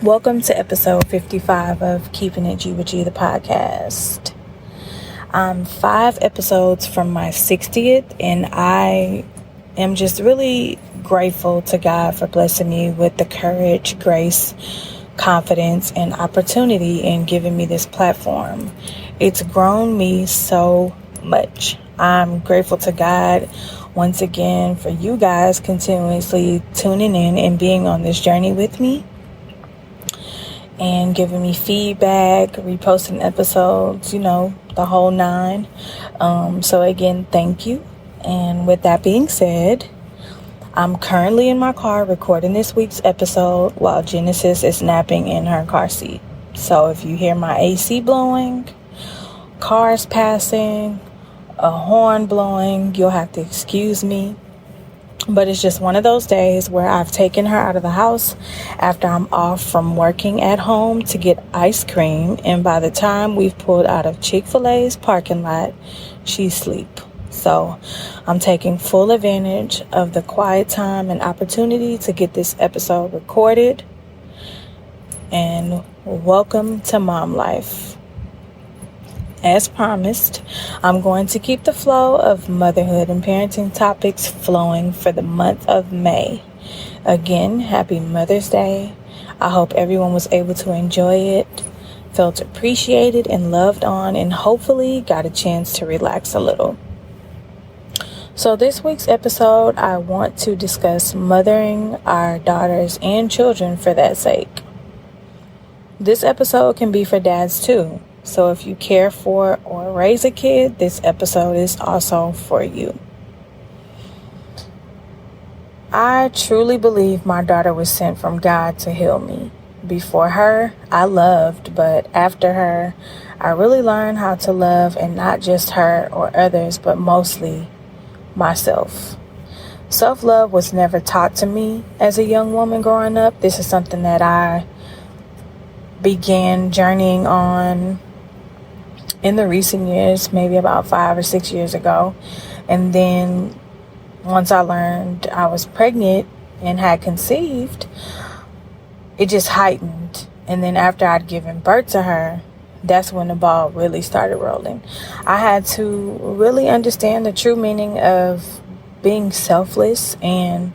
Welcome to episode 55 of Keeping It G with G, the podcast. I'm 5 episodes from my 60th, and I am just really grateful to God for blessing me with the courage, grace, confidence, and opportunity in giving me this platform. It's grown me so much. I'm grateful to God once again for you guys continuously tuning in and being on this journey with me and giving me feedback, reposting episodes, the whole nine. So again, thank you. And with that being said, I'm currently in my car recording this week's episode while Genesis is napping in her car seat. So if you hear my AC blowing, cars passing, a horn blowing, you'll have to excuse me. But it's just one of those days where I've taken her out of the house after I'm off from working at home to get ice cream. And by the time we've pulled out of Chick-fil-A's parking lot, she's asleep. So I'm taking full advantage of the quiet time and opportunity to get this episode recorded. And welcome to Mom Life. As promised, I'm going to keep the flow of motherhood and parenting topics flowing for the month of May. Again, happy Mother's Day. I hope everyone was able to enjoy it, felt appreciated and loved on, and hopefully got a chance to relax a little. So this week's episode, I want to discuss mothering our daughters and children for that sake. This episode can be for dads too. So if you care for or raise a kid, this episode is also for you. I truly believe my daughter was sent from God to heal me. Before her, I loved, but after her, I really learned how to love, and not just her or others, but mostly myself. Self-love was never taught to me as a young woman growing up. This is something that I began journeying on in the recent years, maybe about 5 or 6 years ago. And then once I learned I was pregnant and had conceived, it just heightened. And then after I'd given birth to her, that's when the ball really started rolling. I had to really understand the true meaning of being selfless and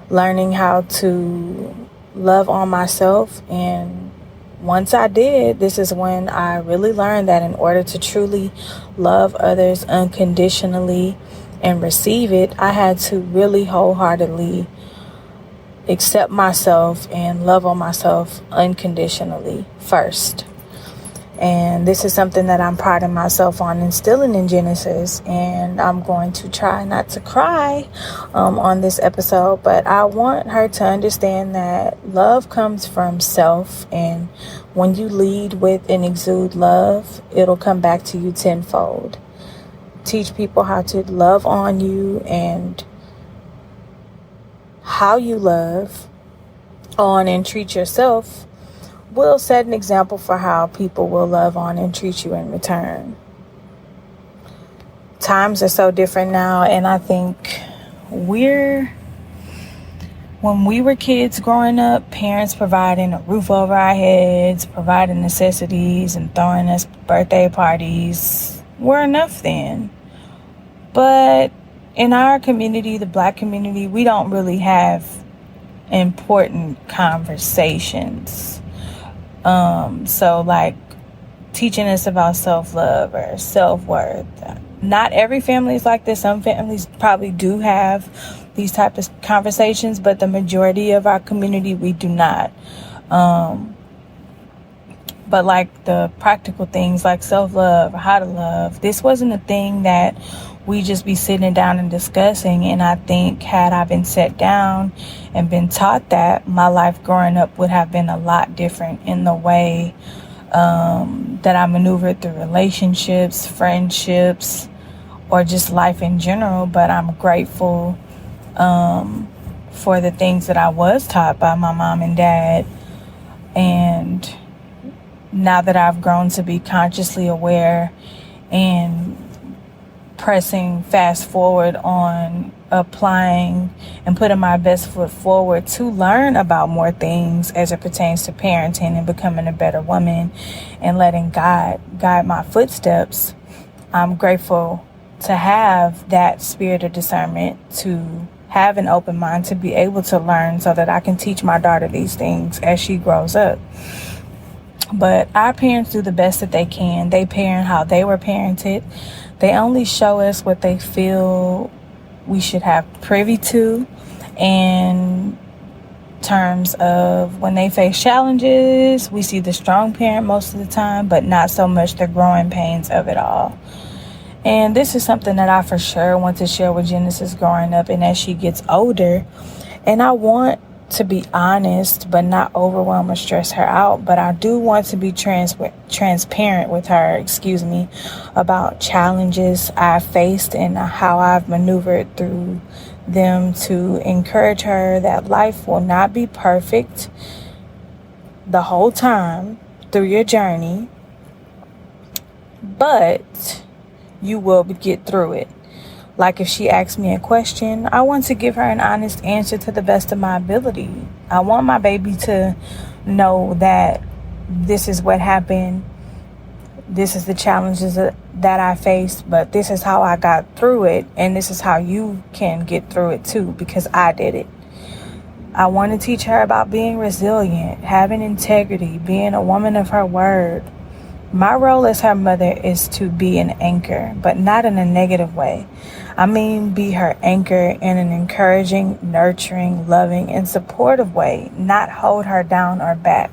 learning how to love on myself. And once I did, this is when I really learned that in order to truly love others unconditionally and receive it, I had to really wholeheartedly accept myself and love on myself unconditionally first. And this is something that I'm priding myself on instilling in Genesis. And I'm going to try not to cry on this episode. But I want her to understand that love comes from self. And when you lead with and exude love, it'll come back to you tenfold. Teach people how to love on you and how you love on and treat yourself will set an example for how people will love on and treat you in return. Times are so different now, and I think when we were kids growing up, parents providing a roof over our heads, providing necessities, and throwing us birthday parties were enough then. But in our community, the Black community, we don't really have important conversations. So like teaching us about self-love or self-worth. Not every family is like this. Some families probably do have these types of conversations, but the majority of our community, we do not. But like the practical things like self-love, how to love, this wasn't a thing that we just be sitting down and discussing. And I think had I been set down and been taught that, my life growing up would have been a lot different in the way that I maneuvered through relationships, friendships, or just life in general. But I'm grateful for the things that I was taught by my mom and dad. And now that I've grown to be consciously aware and pressing fast forward on applying and putting my best foot forward to learn about more things as it pertains to parenting and becoming a better woman and letting God guide my footsteps. I'm grateful to have that spirit of discernment, to have an open mind, to be able to learn so that I can teach my daughter these things as she grows up. But our parents do the best that they can. They parent how they were parented. They only show us what they feel we should have privy to in terms of when they face challenges. We see the strong parent most of the time, but not so much the growing pains of it all. And this is something that I for sure want to share with Genesis growing up and as she gets older. And I want to be honest, but not overwhelm or stress her out. But I do want to be transparent with her, about challenges I've faced and how I've maneuvered through them, to encourage her that life will not be perfect the whole time through your journey, but you will get through it. Like if she asks me a question, I want to give her an honest answer to the best of my ability. I want my baby to know that this is what happened. This is the challenges that I faced, but this is how I got through it. And this is how you can get through it too, because I did it. I want to teach her about being resilient, having integrity, being a woman of her word. My role as her mother is to be an anchor, but not in a negative way. I mean, be her anchor in an encouraging, nurturing, loving, and supportive way, not hold her down or back.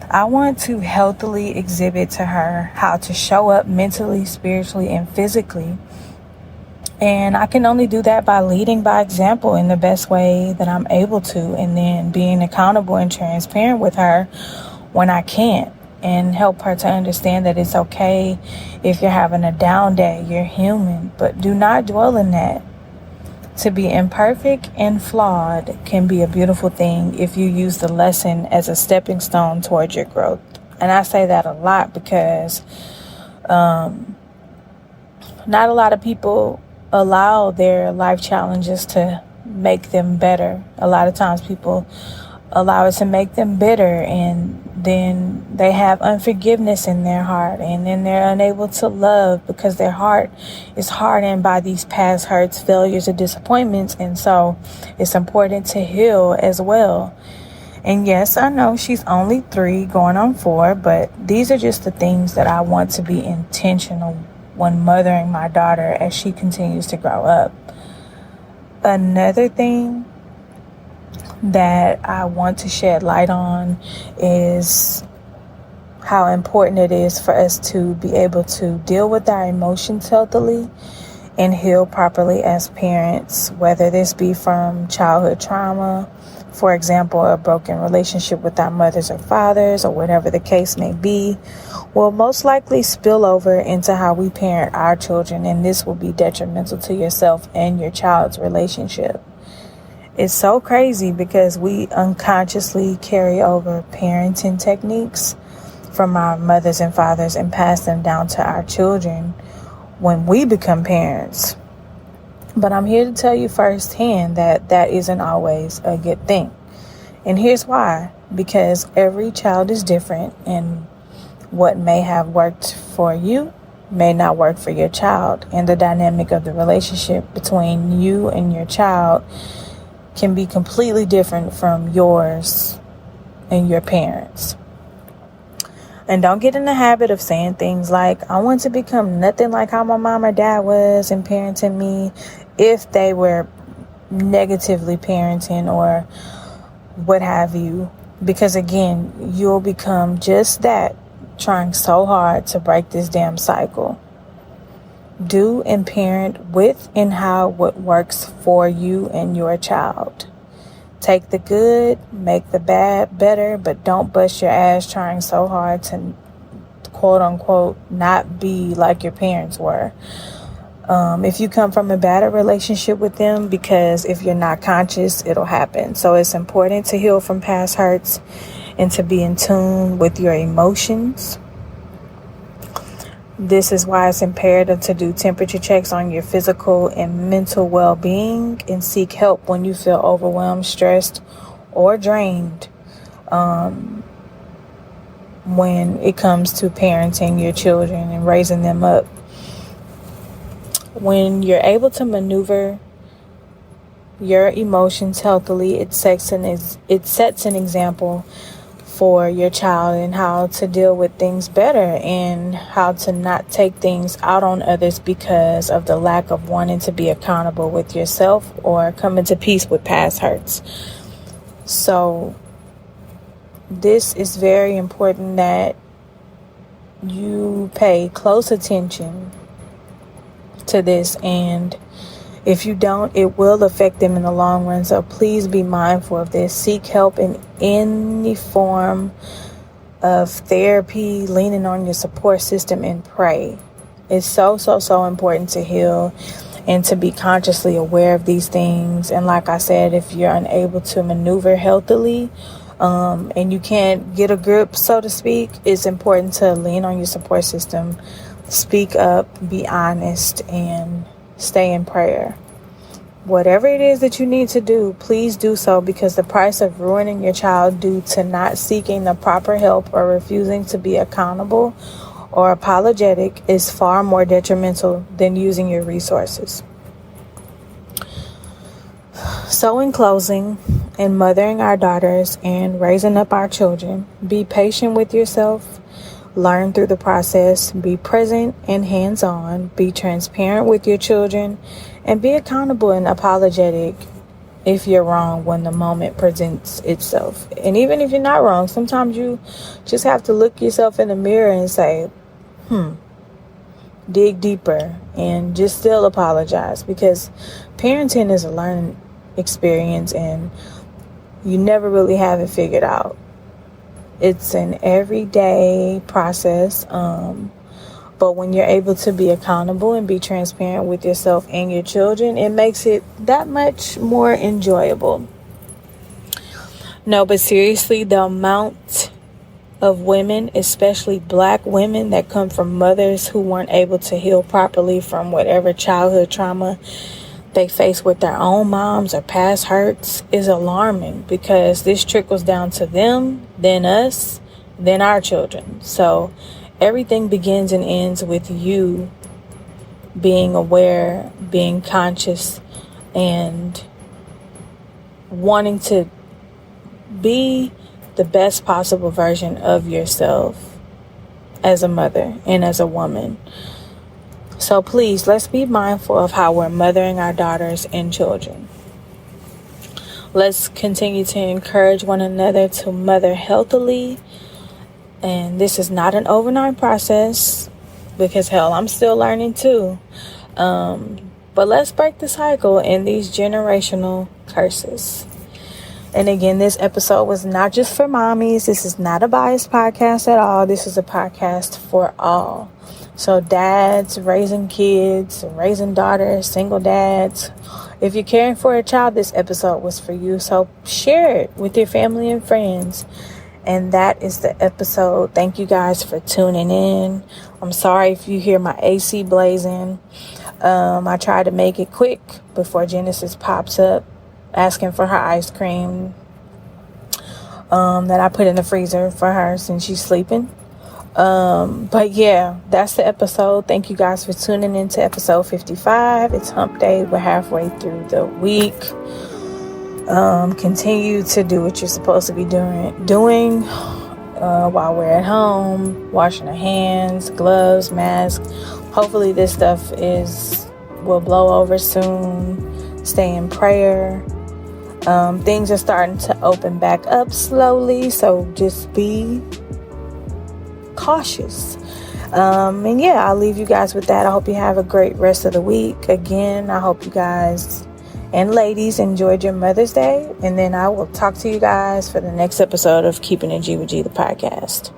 I want to healthily exhibit to her how to show up mentally, spiritually, and physically. And I can only do that by leading by example in the best way that I'm able to, and then being accountable and transparent with her when I can't. And help her to understand that it's okay if you're having a down day. You're human, but do not dwell in that. To be imperfect and flawed can be a beautiful thing if you use the lesson as a stepping stone towards your growth. And I say that a lot because not a lot of people allow their life challenges to make them better. A lot of times people allow it to make them bitter, and then they have unforgiveness in their heart, and then they're unable to love because their heart is hardened by these past hurts, failures, or disappointments. And so it's important to heal as well. And yes, I know she's only 3 going on 4, but these are just the things that I want to be intentional when mothering my daughter as she continues to grow up. Another thing that I want to shed light on is how important it is for us to be able to deal with our emotions healthily and heal properly as parents, whether this be from childhood trauma, for example, a broken relationship with our mothers or fathers, or whatever the case may be, will most likely spill over into how we parent our children, and this will be detrimental to yourself and your child's relationship. It's so crazy because we unconsciously carry over parenting techniques from our mothers and fathers and pass them down to our children when we become parents. But I'm here to tell you firsthand that that isn't always a good thing. And here's why. Because every child is different, and what may have worked for you may not work for your child. And the dynamic of the relationship between you and your child can be completely different from yours and your parents. And don't get in the habit of saying things like, I want to become nothing like how my mom or dad was in parenting me, if they were negatively parenting or what have you. Because again, you'll become just that, trying so hard to break this damn cycle. Do and parent with and how what works for you and your child. Take the good, make the bad better, but don't bust your ass trying so hard to quote unquote not be like your parents were. If you come from a bad relationship with them, because if you're not conscious, it'll happen. So it's important to heal from past hurts, and to be in tune with your emotions. This is why it's imperative to do temperature checks on your physical and mental well-being and seek help when you feel overwhelmed, stressed, or drained when it comes to parenting your children and raising them up. When you're able to maneuver your emotions healthily, it sets an example for your child and how to deal with things better and how to not take things out on others because of the lack of wanting to be accountable with yourself or coming to peace with past hurts. So this is very important that you pay close attention to this, and if you don't, it will affect them in the long run. So please be mindful of this. Seek help in any form of therapy, leaning on your support system, and pray. It's so important to heal and to be consciously aware of these things. And like I said, if you're unable to maneuver healthily and you can't get a grip, so to speak, it's important to lean on your support system, speak up, be honest, and stay in prayer. Whatever it is that you need to do, please do so, because the price of ruining your child due to not seeking the proper help or refusing to be accountable or apologetic is far more detrimental than using your resources. So in closing, in mothering our daughters and raising up our children, be patient with yourself. Learn through the process, be present and hands-on, be transparent with your children, and be accountable and apologetic if you're wrong when the moment presents itself. And even if you're not wrong, sometimes you just have to look yourself in the mirror and say, dig deeper and just still apologize, because parenting is a learning experience and you never really have it figured out. It's an everyday process, but when you're able to be accountable and be transparent with yourself and your children, it makes it that much more enjoyable. No, but seriously, the amount of women, especially Black women, that come from mothers who weren't able to heal properly from whatever childhood trauma they face with their own moms or past hurts is alarming, because this trickles down to them, then us, then our children. So everything begins and ends with you being aware, being conscious, and wanting to be the best possible version of yourself as a mother and as a woman. So please, let's be mindful of how we're mothering our daughters and children. Let's continue to encourage one another to mother healthily. And this is not an overnight process, because hell, I'm still learning too. But let's break the cycle and these generational curses. And again, this episode was not just for mommies. This is not a biased podcast at all. This is a podcast for all. So dads, raising kids, raising daughters, single dads. If you're caring for a child, this episode was for you. So share it with your family and friends. And that is the episode. Thank you guys for tuning in. I'm sorry if you hear my AC blazing. I tried to make it quick before Genesis pops up asking for her ice cream that I put in the freezer for her since she's sleeping. But yeah, that's the episode. Thank you guys for tuning in to episode 55. It's hump day. We're halfway through the week. Continue to do what you're supposed to be doing while we're at home, washing our hands, gloves, masks. Hopefully this stuff will blow over soon. Stay in prayer. Things are starting to open back up slowly, so just be cautious. And yeah, I'll leave you guys with that. I hope you have a great rest of the week. Again, I hope you guys and ladies enjoyed your Mother's Day, and then I will talk to you guys for the next episode of Keeping It G with G, the podcast.